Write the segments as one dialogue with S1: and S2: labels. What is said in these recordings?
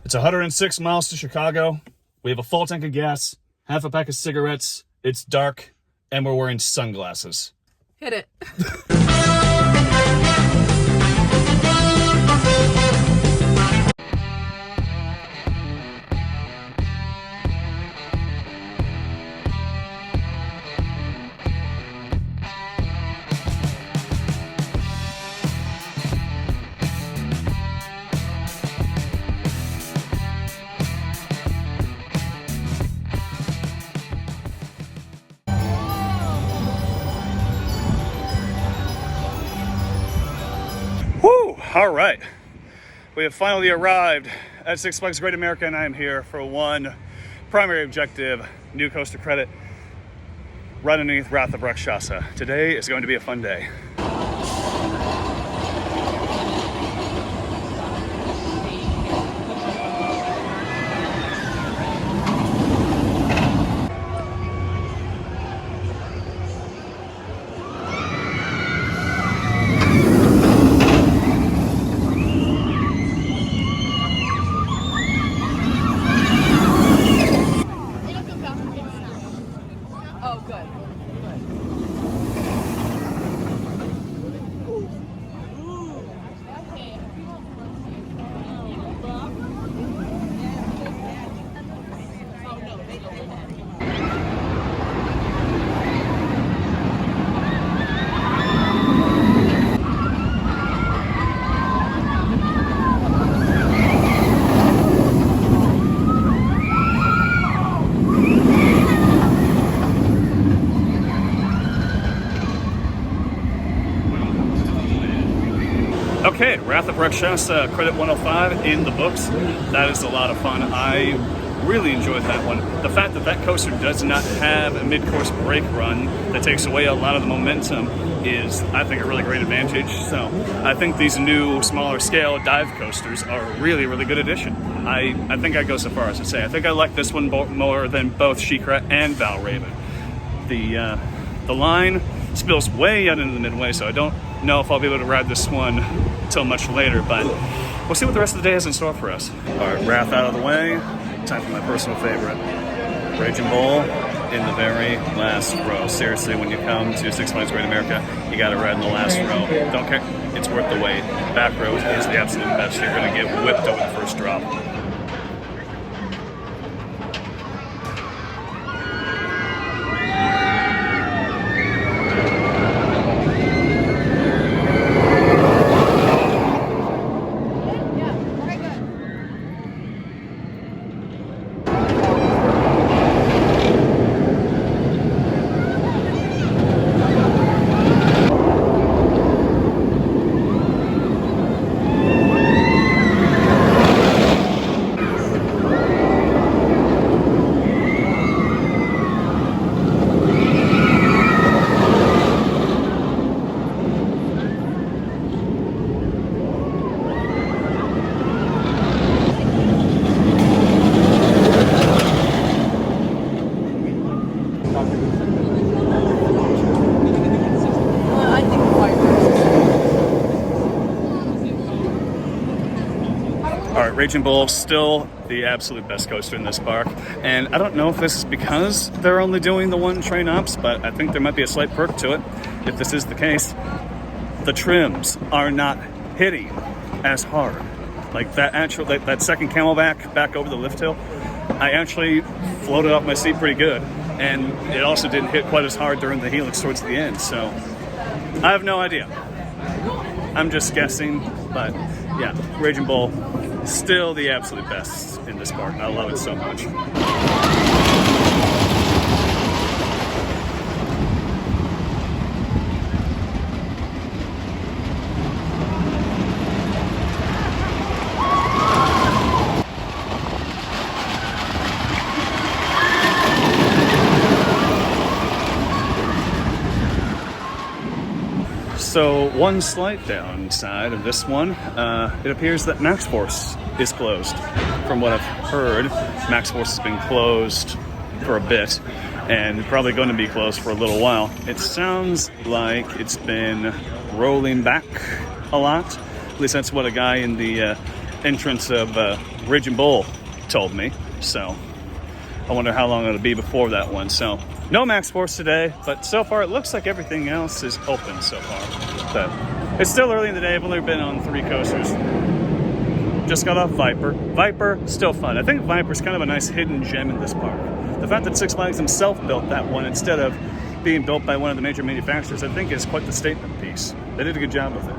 S1: It's 106 miles to Chicago. We have a full tank of gas, half a pack of cigarettes. It's dark, and we're wearing sunglasses.
S2: Hit it.
S1: Woo! All right. We have finally arrived at Six Flags Great America, and I am here for one primary objective: new coaster credit, right underneath Rath of Rakshasa. Today is going to be a fun day.
S2: Oh, good.
S1: Okay, Wrath of Rakshasa, credit 105 in the books. That is a lot of fun. I really enjoyed that one. The fact that that coaster does not have a mid-course brake run that takes away a lot of the momentum is, I think, a really great advantage. So I think these new, smaller scale dive coasters are a really, really good addition. I think I'd go so far as to say, I think I like this one more than both She-Kra and Valraven. The line spills way out into the midway, so I don't know if I'll be able to ride this one until much later, but we'll see what the rest of the day has in store for us. All right, Wrath out of the way. Time for my personal favorite, Raing Bull in the very last row. Seriously, when you come to Six Flags Great America, you got to ride in the last row. Don't care, it's worth the wait. Back row is the absolute best. You're going to get whipped over the first drop. Raing Bull, still the absolute best coaster in this park. And I don't know if this is because they're only doing the one train ops, but I think there might be a slight perk to it. If this is the case, the trims are not hitting as hard. Like that second camelback back over the lift hill, I actually floated off my seat pretty good. And it also didn't hit quite as hard during the helix towards the end. So I have no idea. I'm just guessing, but yeah, Raing Bull, still the absolute best in this park. I love it so much. So one slight downside of this one, it appears that Max Force is closed. From what I've heard, Max Force has been closed for a bit and probably going to be closed for a little while. It sounds like it's been rolling back a lot. At least that's what a guy in the entrance of Raging Bull told me. So I wonder how long it'll be before that one. So no Max Force today, but so far it looks like everything else is open so far. But it's still early in the day. I've only been on 3 coasters. Just got off Viper. Viper, still fun. I think Viper's kind of a nice hidden gem in this park. The fact that Six Flags himself built that one instead of being built by one of the major manufacturers, I think is quite the statement piece. They did a good job with it.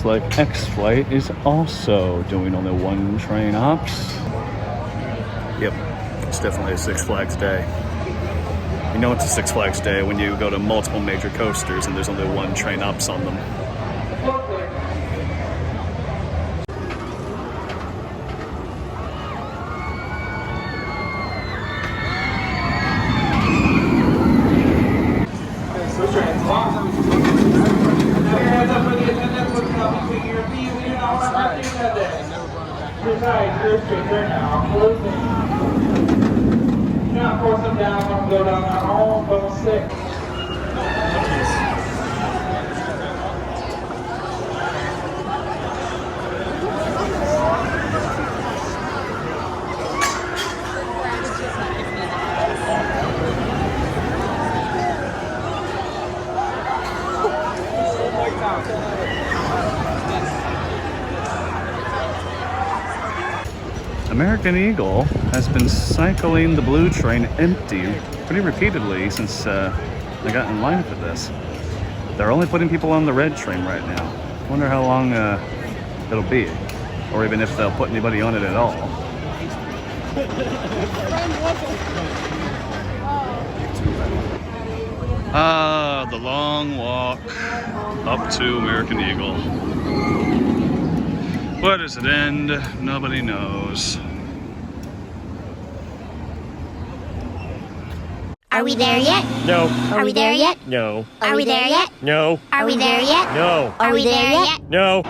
S1: Like X-Flight is also doing only 1 train ops. Yep, it's definitely a Six Flags day. You know it's a Six Flags day when you go to multiple major coasters and there's only 1 train ops on them. American Eagle has been cycling the blue train empty pretty repeatedly since I got in line for this. They're only putting people on the red train right now. Wonder how long it'll be, or even if they'll put anybody on it at all. Ah, the long walk up to American Eagle. Where does it end? Nobody knows.
S2: Are we there yet?
S3: No.
S2: Are we there yet?
S3: No.
S2: Are we there yet?
S3: No.
S2: Are we there yet?
S3: No.
S2: Are we there yet?
S3: No.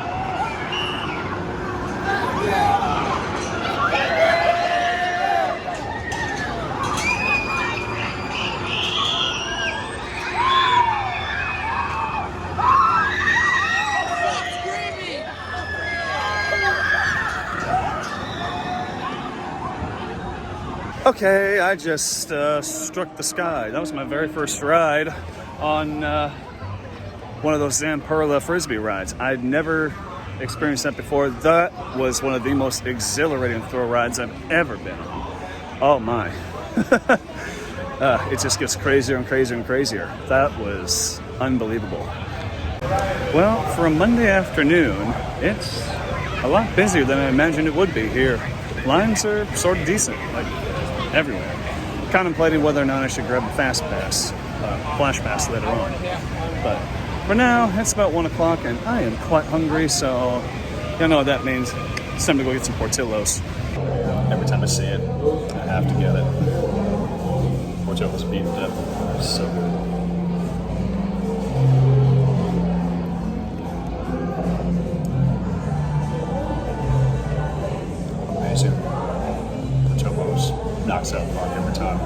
S1: Okay, I just struck the sky. That was my very first ride on one of those Zamperla Frisbee rides. I'd never experienced that before. That was one of the most exhilarating thrill rides I've ever been on. Oh my. It just gets crazier and crazier and crazier. That was unbelievable. Well, for a Monday afternoon, it's a lot busier than I imagined it would be here. Lines are sort of decent, like everywhere. Contemplating whether or not I should grab a fast pass, flash pass later on. But for now, it's about 1 o'clock and I am quite hungry, so you know what that means. It's time to go get some Portillo's. Every time I see it, I have to get it. Portillo's beef dip, so good. Amazing. Portillo's knocks out the park every time.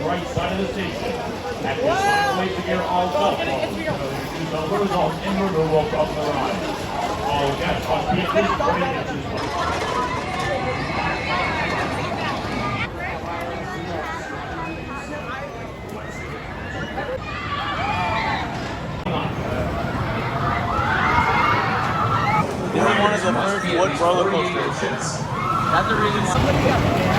S4: Right side of the station. At this time, wait to gear all up. The results in removal from the ride. All guests must be at least 20 inches away.
S5: This is one of the first
S3: What roller coaster? That's the reason why.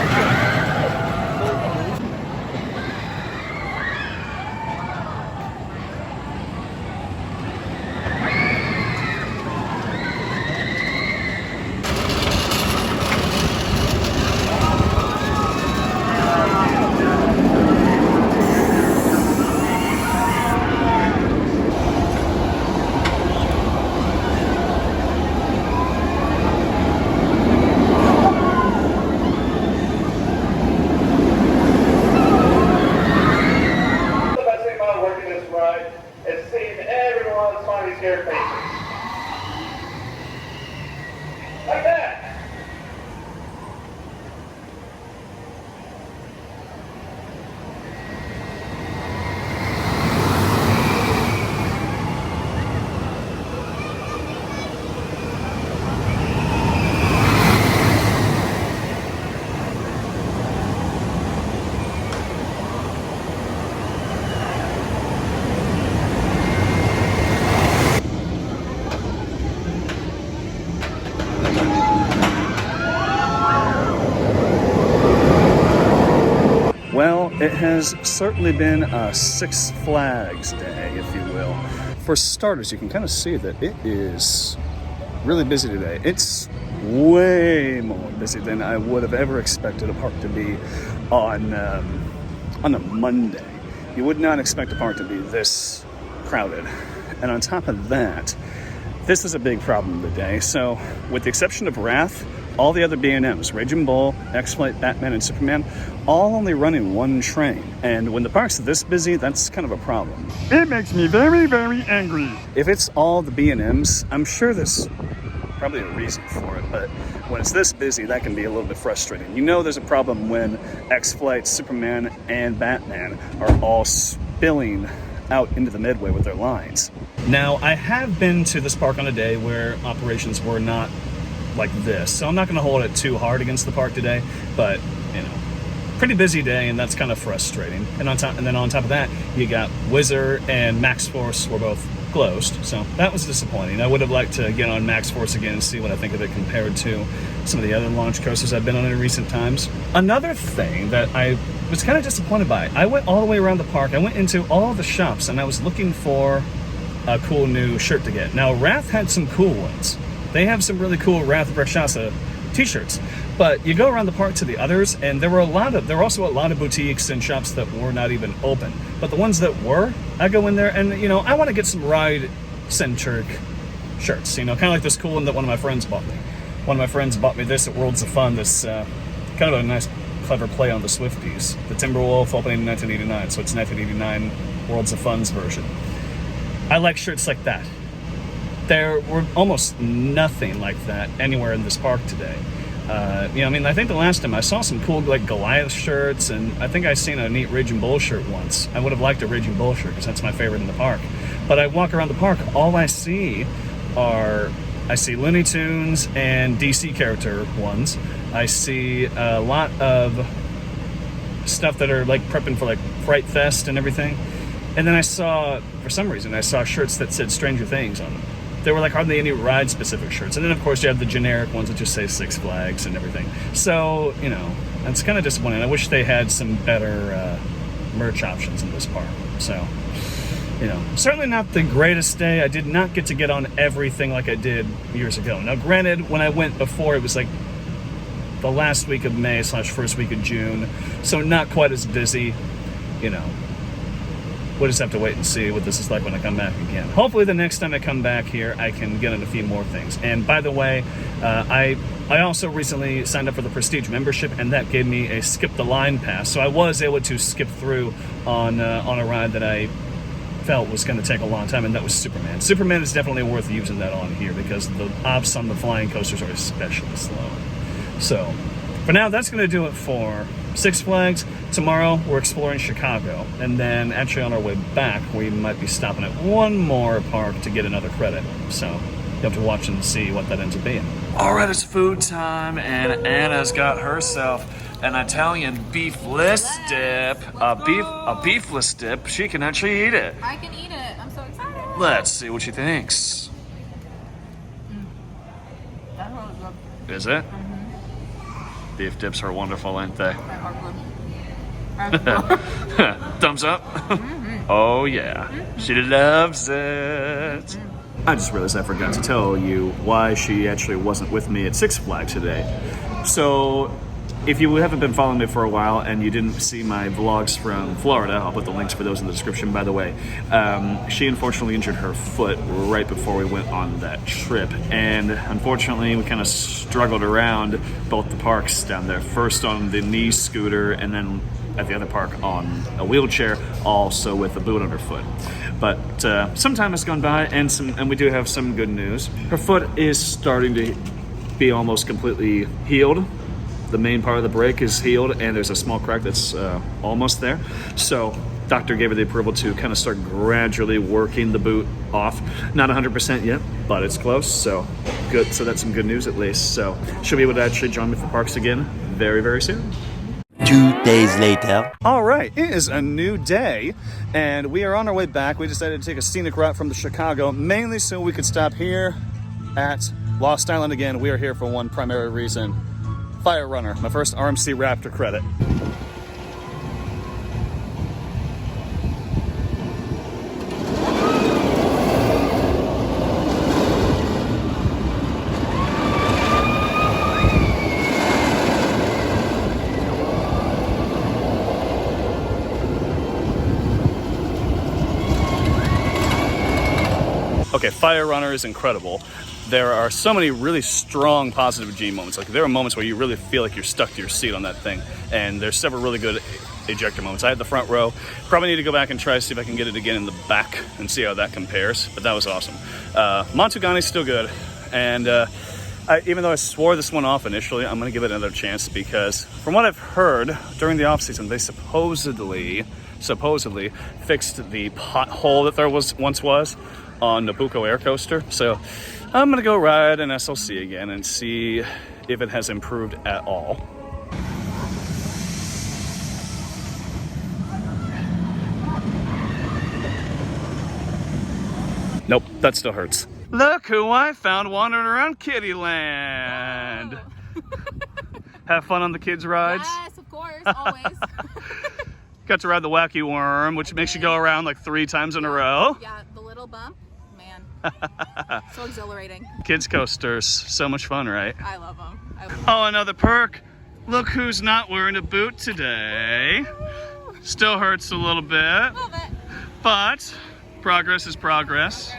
S1: Well, it has certainly been a Six Flags day, if you will. For starters, you can kind of see that it is really busy today. It's way more busy than I would have ever expected a park to be on a Monday. You would not expect a park to be this crowded. And on top of that, this is a big problem today. So, with the exception of Wrath, all the other B&Ms, Raing Bull, X-Flight, Batman, and Superman, all only running one train. And when the park's this busy, that's kind of a problem.
S5: It makes me very, very angry.
S1: If it's all the B&Ms, I'm sure there's probably a reason for it, but when it's this busy, that can be a little bit frustrating. You know there's a problem when X-Flight, Superman, and Batman are all spilling out into the midway with their lines. Now, I have been to this park on a day where operations were not like this, so I'm not going to hold it too hard against the park today, but, you know, pretty busy day, and that's kind of frustrating. And then on top of that, you got Whizzer and Max Force were both closed, so that was disappointing. I would have liked to get on Max Force again and see what I think of it compared to some of the other launch coasters I've been on in recent times. Another thing that I was kind of disappointed by, I went all the way around the park. I went into all the shops, and I was looking for a cool new shirt to get. Now, Wrath had some cool ones. They have some really cool Rath of Rakshasa t-shirts, but you go around the park to the others, and there were also a lot of boutiques and shops that were not even open. But the ones that were, I go in there, and you know, I want to get some ride-centric shirts. You know, kind of like this cool one that one of my friends bought me. One of my friends bought me this at Worlds of Fun. This kind of a nice, clever play on the Swifties. The Timberwolf opening in 1989, so it's 1989 Worlds of Fun's version. I like shirts like that. There were almost nothing like that anywhere in this park today. You know, I mean, I think the last time I saw some cool, like, Goliath shirts, and I think I seen a neat Raing Bull shirt once. I would have liked a Raing Bull shirt, because that's my favorite in the park. But I walk around the park, all I see Looney Tunes and DC character ones. I see a lot of stuff that are, like, prepping for, like, Fright Fest and everything. And then for some reason, I saw shirts that said Stranger Things on them. There were like hardly any ride-specific shirts. And then, of course, you have the generic ones that just say Six Flags and everything. So, you know, that's kind of disappointing. I wish they had some better merch options in this park. So, you know, certainly not the greatest day. I did not get to get on everything like I did years ago. Now, granted, when I went before, it was like the last week of May / first week of June. So not quite as busy, you know. We'll just have to wait and see what this is like when I come back again. Hopefully the next time I come back here, I can get on a few more things. And by the way, I also recently signed up for the Prestige membership, and that gave me a skip the line pass. So I was able to skip through on a ride that I felt was going to take a long time, and that was Superman. Superman is definitely worth using that on here because the ops on the flying coasters are especially slow. So for now, that's going to do it for Six Flags. Tomorrow, we're exploring Chicago, and then actually on our way back, we might be stopping at one more park to get another credit. So you have to watch and see what that ends up being. All right, it's food time, and Anna's got herself an Italian beefless dip. A beefless dip. She can actually eat it.
S6: I can eat it. I'm so excited.
S1: Let's see what she thinks.
S6: That was
S1: Is it? Beef dips are wonderful, aren't they? Thumbs up? Oh yeah, she loves it. I just realized I forgot to tell you why she actually wasn't with me at Six Flags today. So if you haven't been following me for a while and you didn't see my vlogs from Florida, I'll put the links for those in the description, by the way. She unfortunately injured her foot right before we went on that trip. And unfortunately, we kind of struggled around both the parks down there. First on the knee scooter and then at the other park on a wheelchair, also with a boot on her foot. But some time has gone by and we do have some good news. Her foot is starting to be almost completely healed. The main part of the break is healed and there's a small crack that's almost there. So doctor gave her the approval to kind of start gradually working the boot off. Not 100% yet, but it's close, so good. So that's some good news at least. So she'll be able to actually join me for parks again very, very soon.
S6: 2 days later.
S1: All right, it is a new day, and we are on our way back. We decided to take a scenic route from the Chicago, mainly so we could stop here at Lost Island again. We are here for one primary reason. Fire Runner, my first RMC Raptor credit. Okay, Fire Runner is incredible. There are so many really strong positive G moments. Like there are moments where you really feel like you're stuck to your seat on that thing. And there's several really good ejector moments. I had the front row. Probably need to go back and try to see if I can get it again in the back and see how that compares. But that was awesome. Montugani's still good. And even though I swore this one off initially, I'm going to give it another chance because from what I've heard during the off season, they supposedly fixed the pothole that there once was on Nabucco Air Coaster. So I'm gonna go ride an SLC again and see if it has improved at all. Nope, that still hurts. Look who I found wandering around Kittyland. Have fun on the kids' rides?
S7: Yes, of course, always.
S1: Got to ride the Wacky Worm, which makes you go around like 3 times in a row.
S7: Yeah, the little bump. Man, so exhilarating.
S1: Kids coasters, so much fun, right?
S7: I love them.
S1: Oh, another perk. Look who's not wearing a boot today. Still hurts a little bit,
S7: Love it.
S1: but progress is progress.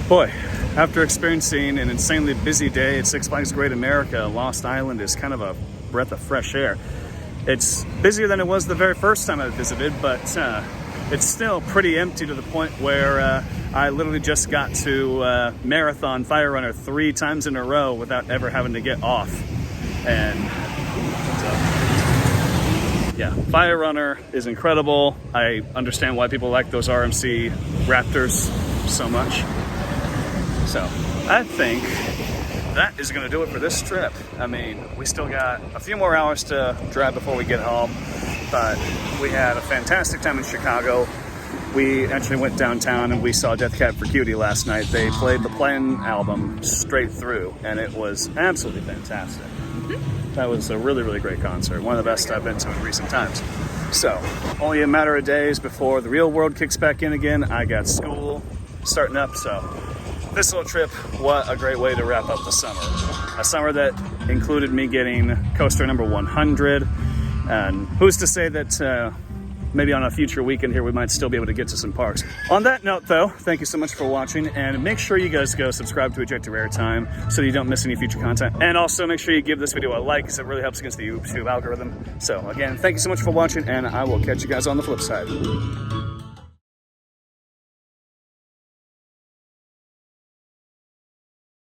S1: Boy, after experiencing an insanely busy day at Six Flags Great America, Lost Island is kind of a breath of fresh air. It's busier than it was the very first time I visited, but it's still pretty empty to the point where I literally just got to marathon Fire Runner 3 times in a row without ever having to get off. And yeah, Fire Runner is incredible. I understand why people like those RMC Raptors so much. So I think that is going to do it for this trip. I mean, we still got a few more hours to drive before we get home, but we had a fantastic time in Chicago. We actually went downtown and we saw Death Cab for Cutie last night. They played the Plan album straight through, and it was absolutely fantastic. That was a really, really great concert. One of the best I've been to in recent times. So, only a matter of days before the real world kicks back in again. I got school starting up, so this little trip, what a great way to wrap up the summer. A summer that included me getting coaster number 100. And who's to say that maybe on a future weekend here, we might still be able to get to some parks. On that note though, thank you so much for watching, and make sure you guys go subscribe to Ejected Airtime so you don't miss any future content. And also make sure you give this video a like, because it really helps against the YouTube algorithm. So again, thank you so much for watching, and I will catch you guys on the flip side.